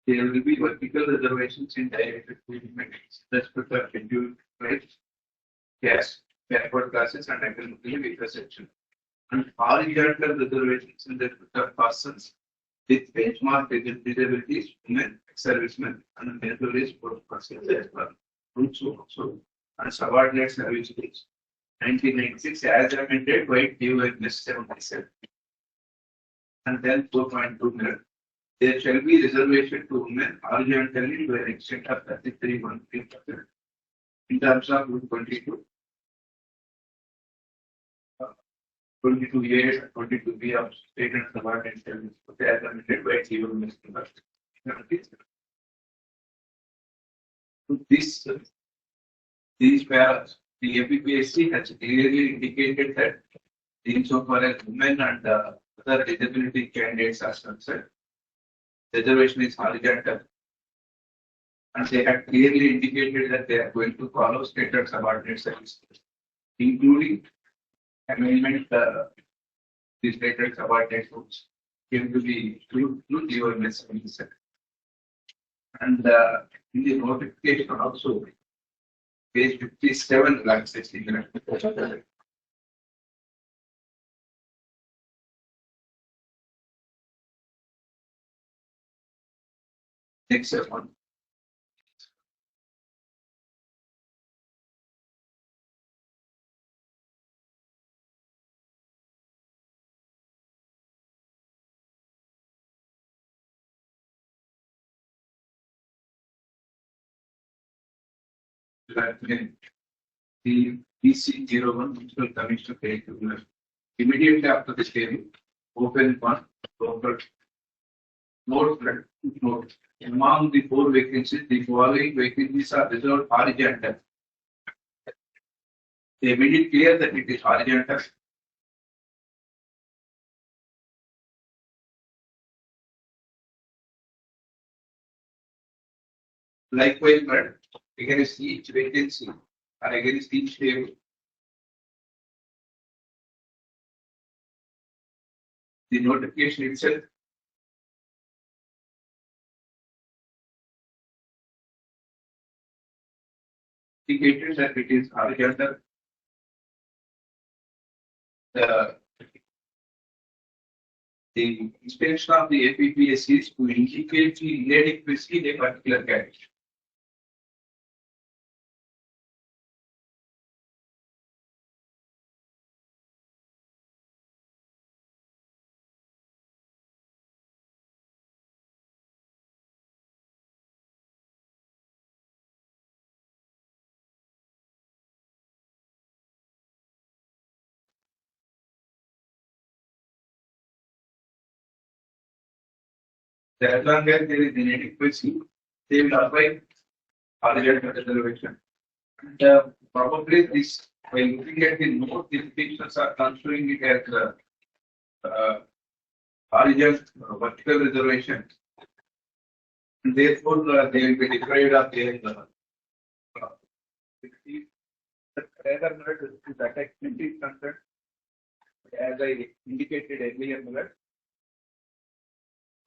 there will be vertical reservations in directed movements. That's prefer scheduled rates, gas, backward classes, and economically weaker section. And horizontal reservations in the persons with benchmark disabilities, women, servicemen, and employees for persons as well. Also, and subordinate services. 1996 as amended by DOMS 77. And then 4.2 million. There shall be reservation to women horizontally to an extent of 33.3%. In terms of 22. 22A and 22B of state and subordinate services as amended by DOMS. So these pairs, the APPSC has clearly indicated that insofar as women and other disability candidates are concerned, reservation is horizontal. And they have clearly indicated that they are going to follow state and subordinate services, including amendment the state and subordinate rules came to be through DOMS 77. And in the notification also, page 57 lacks this. Next one. The PC01 Municipal Commission page immediately after the table, open one, note. Among the 4 vacancies, the following vacancies are reserved horizontal. They made it clear that it is horizontal. Likewise, against each vacancy or against each table, the notification itself indicated that it is horizontal. The inspection of the APPSC is to indicate the inadequacy in a particular category. As long as there is inadequacy, they will apply horizontal reservation. And probably this, by looking at the note, these pictures are considering it as horizontal vertical reservation. And therefore, they will be deprived of their rather to that extent is concerned, as I indicated earlier,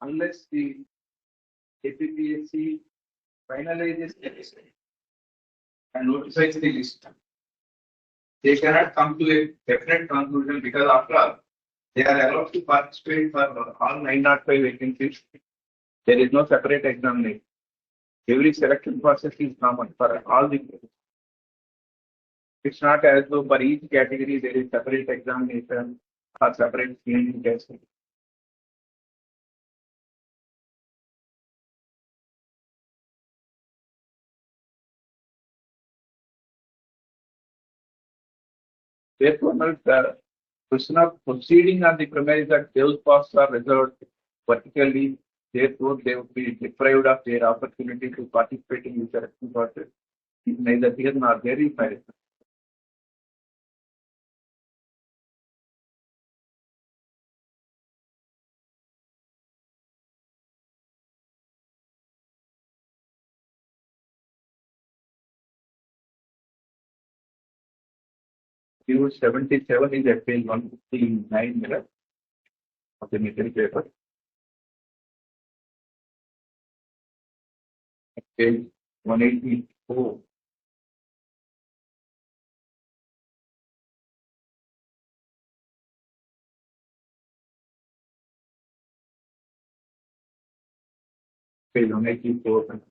unless the APPSC finalizes the list and notifies the list, they cannot come to a definite conclusion because after all, they are allowed to participate for all 905 vacancies. There is no separate examination. Every selection process is common for all the cases. It's not as though for each category there is separate examination or separate screening testing. Therefore, the question of proceeding on the premise that those posts are reserved vertically, therefore they would be deprived of their opportunity to participate in the selection process. Is neither here nor there is merit. Q 77 is at page 159 of the material paper. Page 184. Page 184.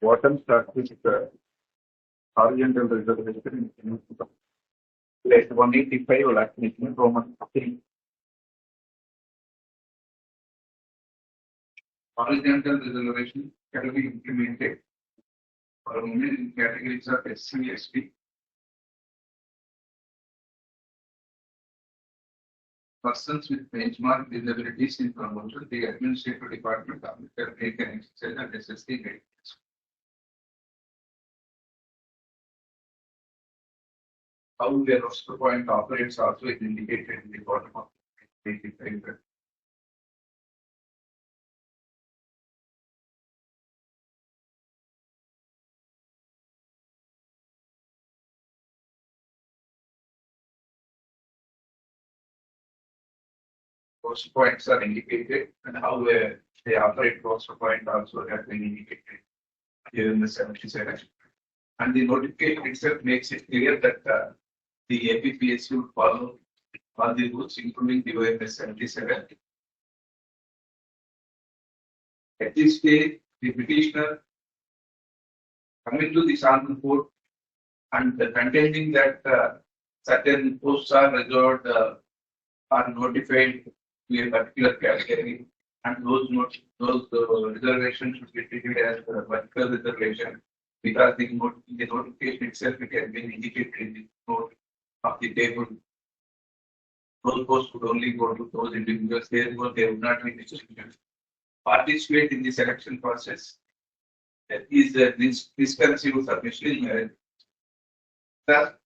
Bottom starts with horizontal reservation. Place 185 will actually Roman 3. Horizontal reservation can be implemented for women in categories of SC, ST. Persons with benchmark disabilities in promotion, the administrative department can take an exercise and assess the grades. How the roster point operates also is indicated in the bottom of the 85. Roster points are indicated and how they operate roster point also has been indicated here in the 77. And the notification itself makes it clear that the APPSC would follow all the rules, including the OMS 77. At this stage, the petitioner coming to the sample court and contending that certain posts are reserved are notified to a particular category, and those reservations should be treated as a particular reservation because the notification itself it has been indicated in the note of the table. Those posts would only go to those individuals. Therefore, they would not be distributed. Participate in the selection process is this misconceived submission. That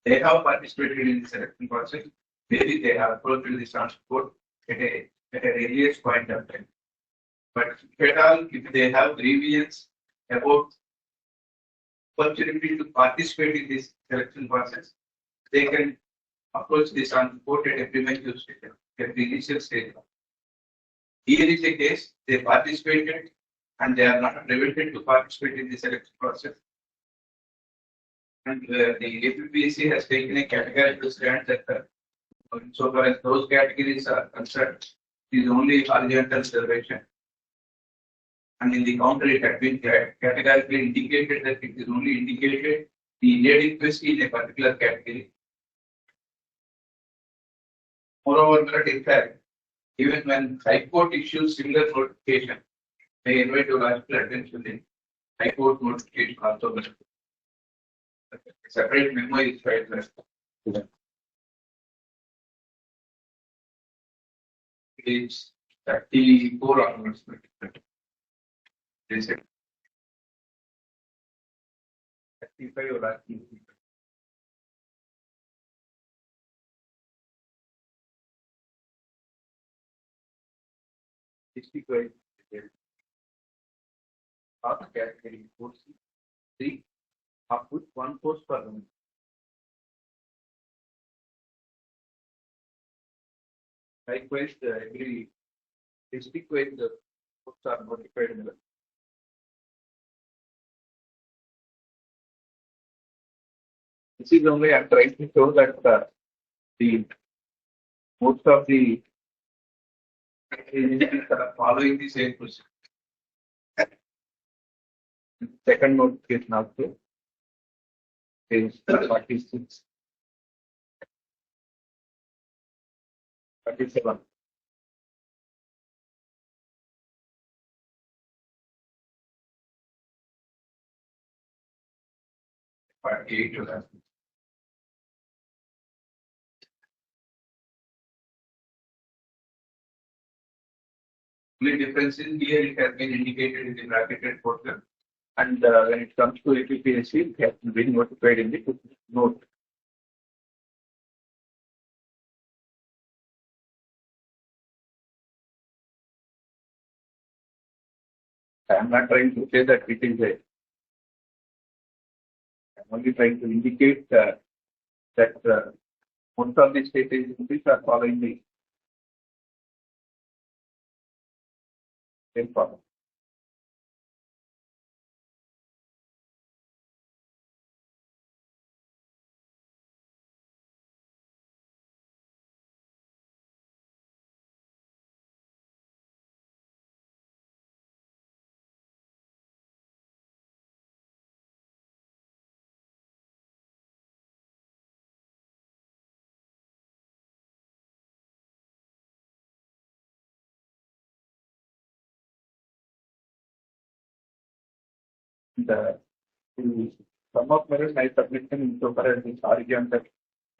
they have participated in the selection process. Maybe they have approached the transport at an earliest point of time. But if at all, if they have grievance about opportunity to participate in this selection process, they can approach this transport at a premature stage, at the initial stage. Here is a case, they participated and they are not prevented to participate in the selection process. And the APPSC has taken a categorical stand that so far as those categories are concerned, it is only horizontal reservation. And in the counter, it had been categorically indicated that it is only indicated the inadequacy in a particular category. Moreover, in fact, even when High Court issues similar notification, I invite your logical attention in High Court notification also. A separate memo is filed. Page 34 onwards. They said 35 or asking. Category 4C, 3, output 1 post per month. Likewise, every district wise the posts are notified in the this is only I'm trying to show that the most of the agencies are following the same procedure. Second notification also is 46, 37. To that. The difference is here it has been indicated in the bracketed portion, and when it comes to APPSC, it has been notified in the note. I am not trying to say that it is a. I am only trying to indicate that most of the state agencies are following the same format. The sum of merit I submission insofar as this horizontal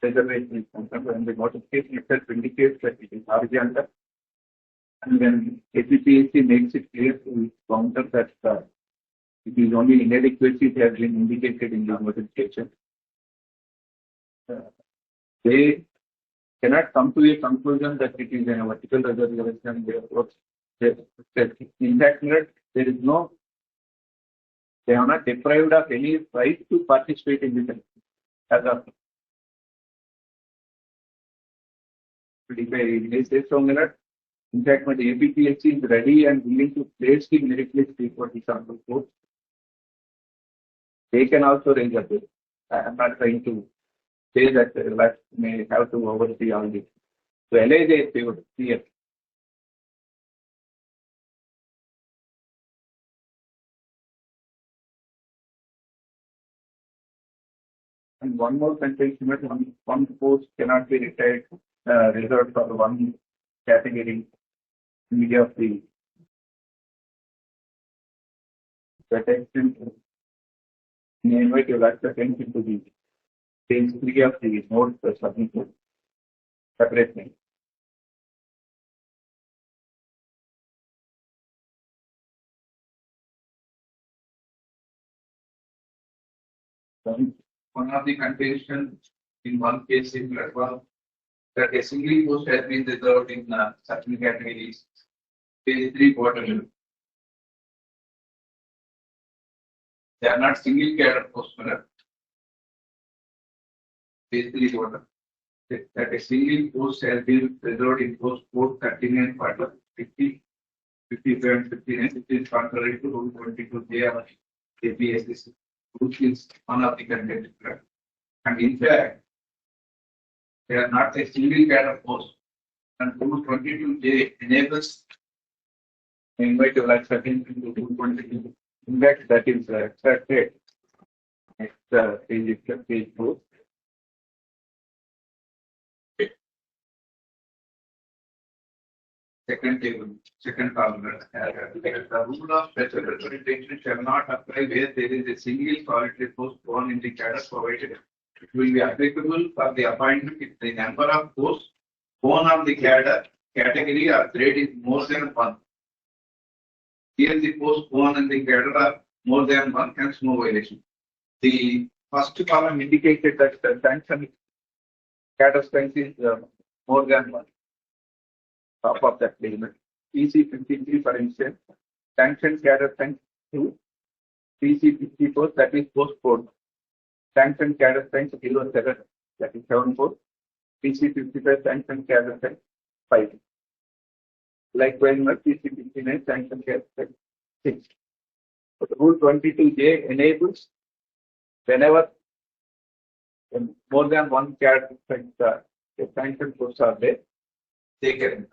reservation is concerned, and the notification itself indicates that it is horizontal. And then APPSC makes it clear to its counter that it is only inadequacy that has been indicated in the notification. They cannot come to a conclusion that it is a vertical reservation. Therefore, in that merit, there is no, they are not deprived of any right to participate in this as of they say so merit. In fact, my APPSC is ready and willing to place the merit list before the sample court. They can also raise a bill. I am not trying to say that that may have to oversee all this. So LA they would see it. And one more sentence, one post cannot be retired, reserved for one category media of the attention. May invite your attention to the page 3 of the note submitted separately. One of the contentions in one case in Ladwa that a single post has been reserved in certain categories. Page 3 quarter. They are not single cadre post. Page 3 quarter. That a single post has been reserved in post 439 quarter 50, 55 and 59, which is contrary to Rule 22J of APSC, which is one of the contentions. And in fact, they are not a single cadre post. And Rule 22J enables invite your attention to Rule 22. In fact, that is extracted. Next page is page 4. Second table, second column. The rule of special representation shall not apply where there is a single solitary post born in the cadre provided. It will be applicable for the appointment if the number of posts born on the cadre category or grade is more than 1. Here the posts born in the cadre are more than 1, hence no violation. The first column indicated that the sanction cadre strength is more than 1. Top of that limit. PC 53, for instance, sanctioned cadre strength 2, PC 54, that is post 4. Sanctioned cadre strength 07, that is 74, PC 55, sanctioned cadre strength 5. Likewise, PC 59, sanctioned cadre strength 6. But Rule 22J enables whenever more than one cadre strength sanctioned posts are there, they can.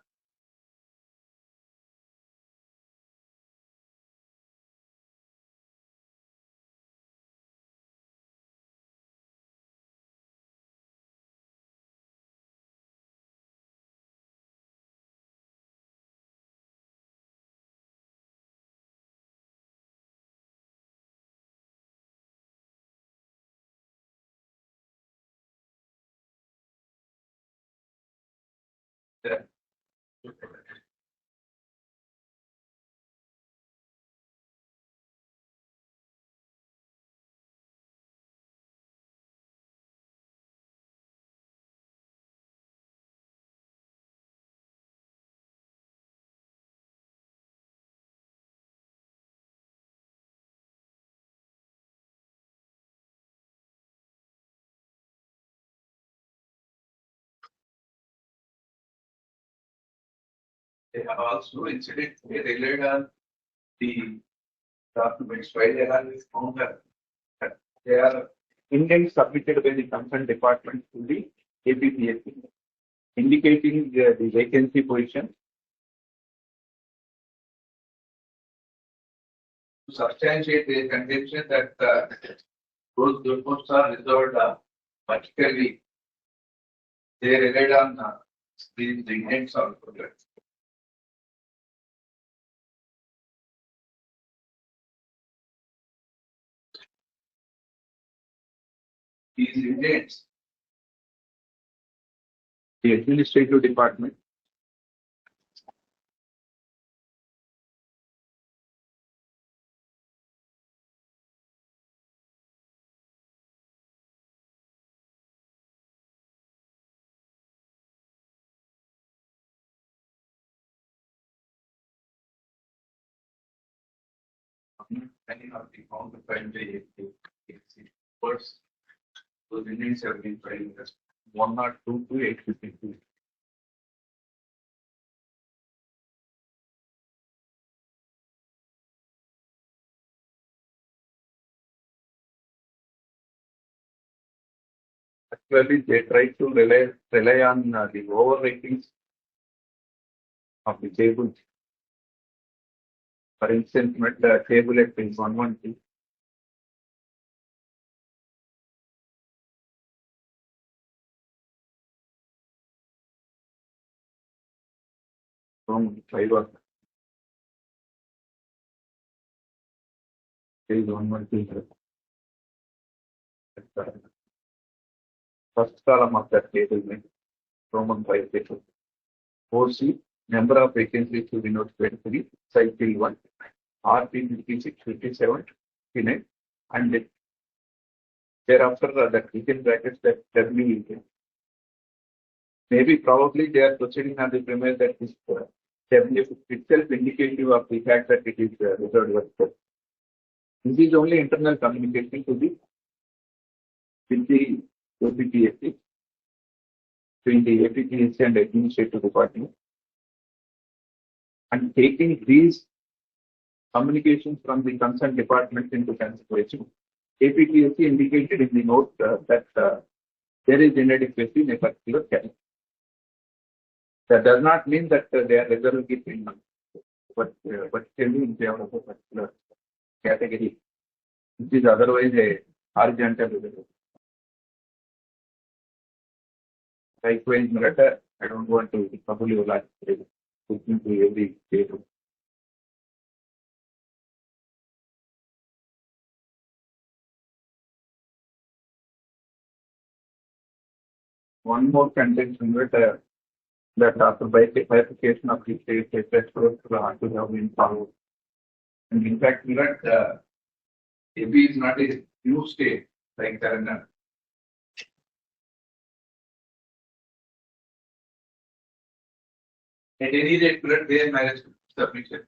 They have also incidentally relied on the documents why they are found that they are indents submitted by the concerned department to the APPSC, indicating the vacancy position. To substantiate the contention that those posts are reserved, particularly they relied on the indents of projects. These indents, the administrative department, many of the found to find the first, those indents have been filed as 102 to 852. Actually, they try to rely on the overratings of the tables. For instance, met the table at page 112. From 5 of page 112. First column of that table, Roman 5 table. 4C, number of vacancies to be notified to the cycle 1, RP 56, 57, 59, and thereafter that within brackets that W is. Maybe probably they are proceeding on the premise that this W itself indicative of the fact that it is reserved work. This is only internal communication to the with the APPSC, between the APPSC and administrative department, and taking these communications from the concerned department into consideration. APPSC indicated in the note that there is inadequacy in a particular category. That does not mean that they are reserving in, but still in favor of a particular category, which is otherwise a horizontal reservation. Likewise, I don't want to trouble you like looking to every table. One more contention that after bifurcation of the states, a threshold to have been followed. And in fact, AP is not a new state like Telangana. At any rate, their marriage submission.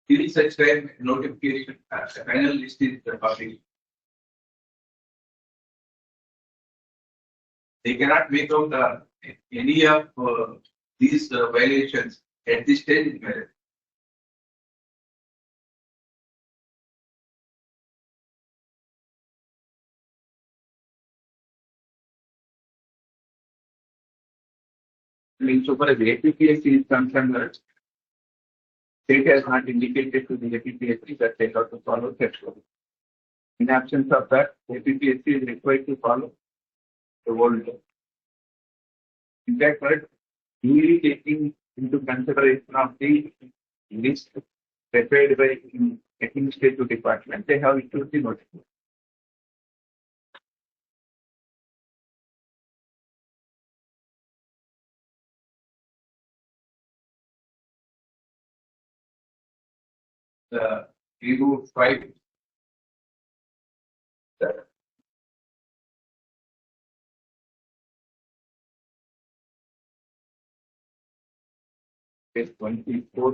Till such time, notification, the final list is published. They cannot make out any of these violations at this stage in marriage. Insofar as APPSC is concerned, that state has not indicated to the APPSC that they have to follow threshold. In absence of that, APPSC is required to follow the old law. In fact, duly taking into consideration of the list prepared by administrative department, they have issued the notice. The reboot 5. Page 24.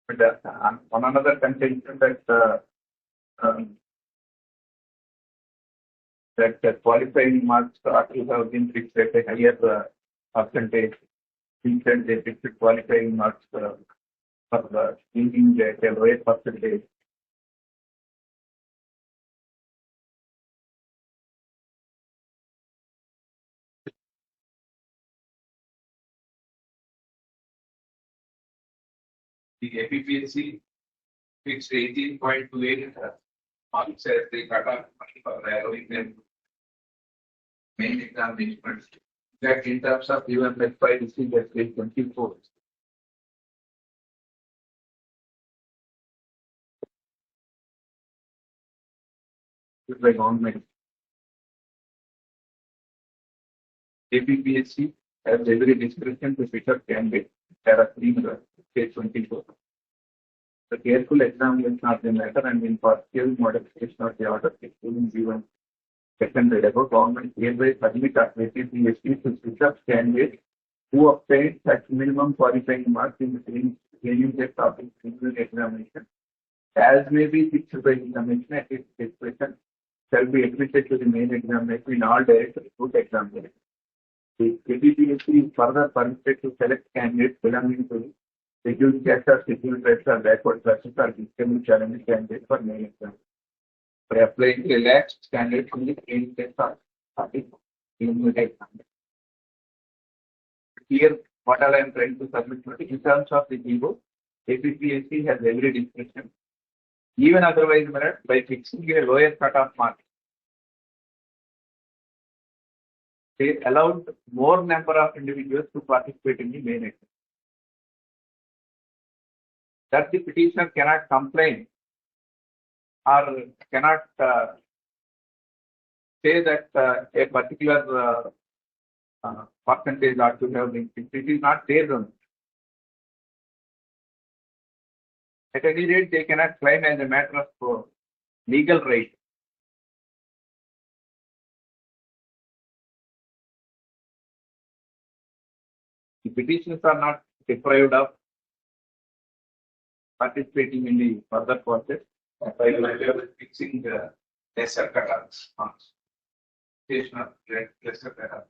But on another contention that that the qualifying marks ought to have been fixed at a higher percentage. Instead, they fixed qualifying marks for the thinking at a lower percentage. The APPSC fixed 18.28 marks as the cutoff for allowing them main examinations. That in terms of even like 5 is at 24. It's like government. APPSC has every discretion to pick up candidates. There are 3 page 24. The careful examination of the matter and in partial modification of the order including given second read above, government hereby permit APPSC to pick up candidates who obtain such minimum qualifying marks in the training test of the single examination as may be fixed by examination at its discretion shall be admitted to the main examination in all direct recruit examinations. The APPSC is further permitted to select candidates belonging to scheduled caste or scheduled tribes or backward classes or disabled challenge candidates for main exam. By applying relaxed standards in the training test of the exam. Here, what all I am trying to submit in terms of the GBO, APPSC has every discretion, even otherwise by fixing a lower cutoff mark. They allowed more number of individuals to participate in the main exam. That the petitioner cannot complain or cannot say that a particular percentage ought to have been fixed. It is not their own. At any rate, they cannot claim as a matter of legal right. The petitioners are not deprived of participating in the further process by fixing the lesser cutoffs marks. Lesser cutoff.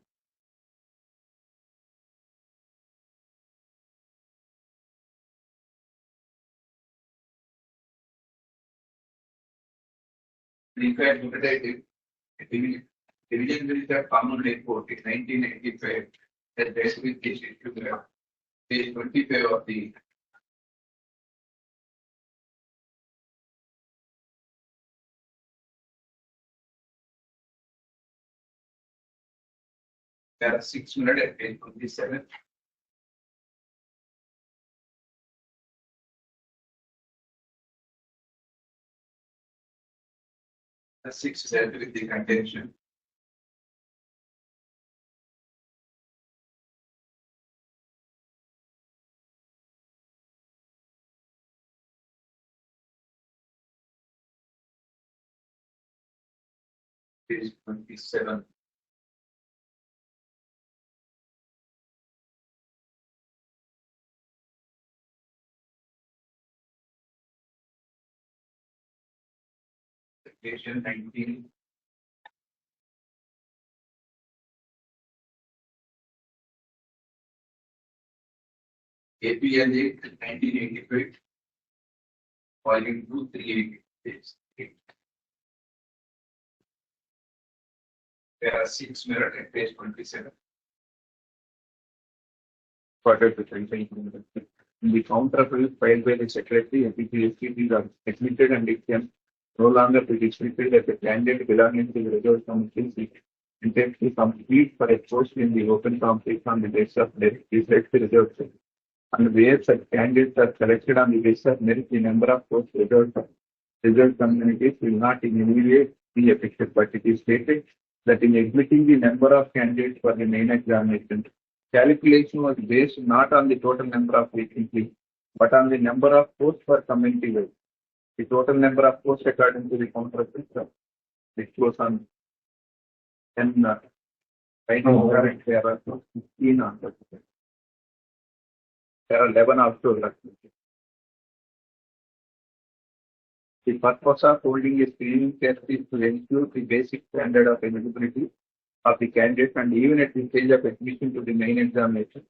If I look at it, division will have common report in 1985 that dealt with this issue. Page 25 of the there are 600 at page 27. The 6 dealt with the contention. Page 27. Section 19. APLA 1985, volume 2, 388. There are 6 mirror at page 27. Further to the counterfeit filed by the secretary, APPSC are admitted and it can no longer be restricted as a candidate belonging to the reserved committee intends to compete for a post in the open competition on the basis of merit is set to reserved. And where such candidates are selected on the basis of merit, the number of posts reserved communities will not in any way be affected, but it is stated that in admitting the number of candidates for the main examination, calculation was based not on the total number of vacancies, but on the number of posts for community wise. The total number of posts according to the counter system, which was on 10 there are 15 on the there are 11 also. The purpose of holding a screening test is to ensure the basic standard of eligibility of the candidate, and even at the stage of admission to the main examination,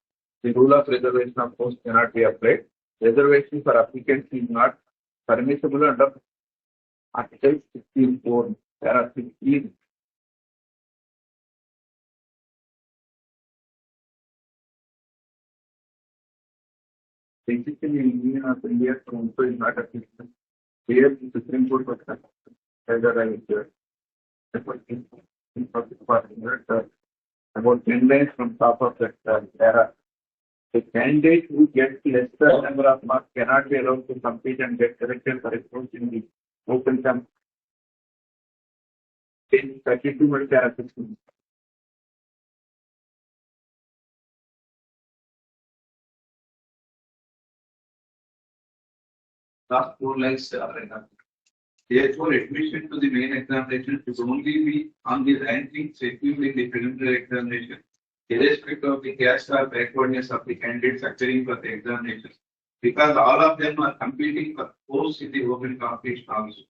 the rule of reservation of post cannot be applied. Reservation for applicants is not permissible under Article 16(4), para 16. Basically, in Union of India also is not applicable. Here, the Supreme Court was whether I about 10 lines from top of that para. The candidate who gets lesser number of marks cannot be allowed to compete and get selected for a post in the open term. 32 para 16. Last 4 lines are enough. Therefore, admission to the main examination should only be on the ranking secured in the preliminary examination, irrespective of the caste or backwardness of the candidates appearing for the examination, because all of them are competing for posts in the open competition also.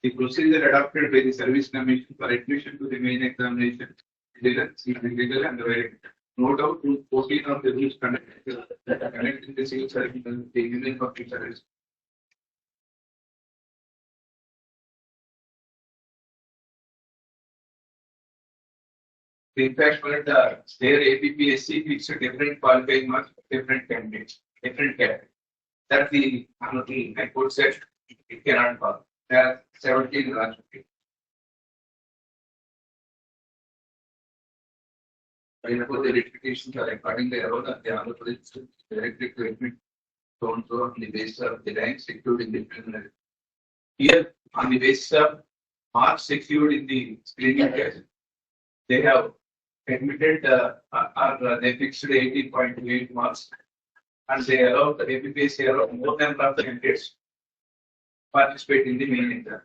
The procedure adopted by the Service Commission for admission to the main examination is legal and valid. No doubt, Rule 14 of the rules connecting the civil service and the Union Public Service. In fact, but their APPSC fixed different qualifying marks for different candidates, different categories. That the High Court said it cannot pass. There are 17 last 15. Whenever the rectifications are according to the error that the Andhra Pradesh directly to admit so and so on the basis of the rank secured in the preliminary. Here, on the basis of marks secured in the screening test, they have admitted they fixed 18.28 marks, and they allowed the APPSC allowed more number of candidates participate in the main exam.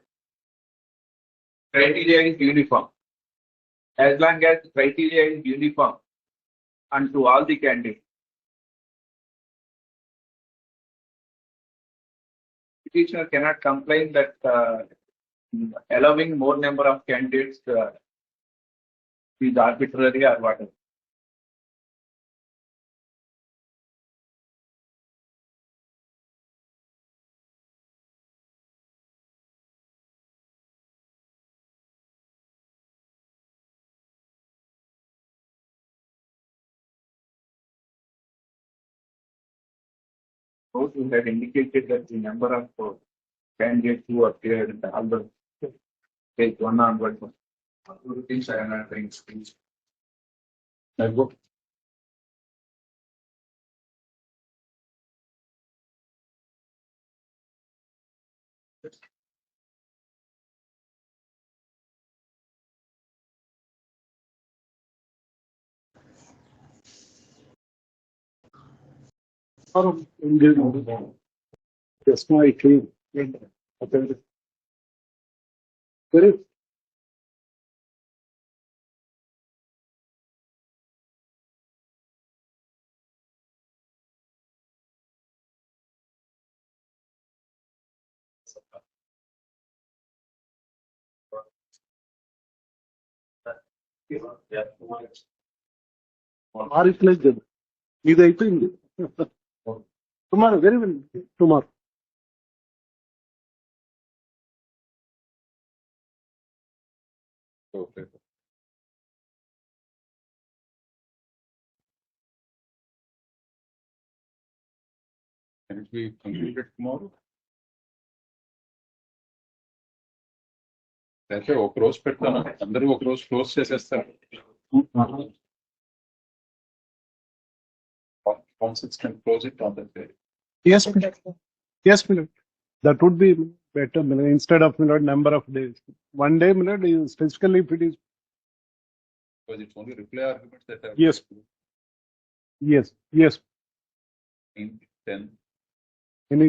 Criteria is uniform. As long as criteria is uniform and to all the candidates, petitioner cannot complain that allowing more number of candidates is arbitrary or whatever. Those who had indicated that the number of candidates who appeared in the other page 1 onwards, things I am not trying to teach. Just now I came. Correct. Replaced them. Either tomorrow, very well. Tomorrow. Okay. Can it be completed tomorrow? అయితే ఒక రోజు పెడతాను అందరూ ఒక రోజు close చేసేస్తారు councils can close it on that day. Yes, yes, that would be better instead of number of days. One day, specifically if it is. Because it's only reply arguments that are. Yes. Yes. Yes. 10. Any.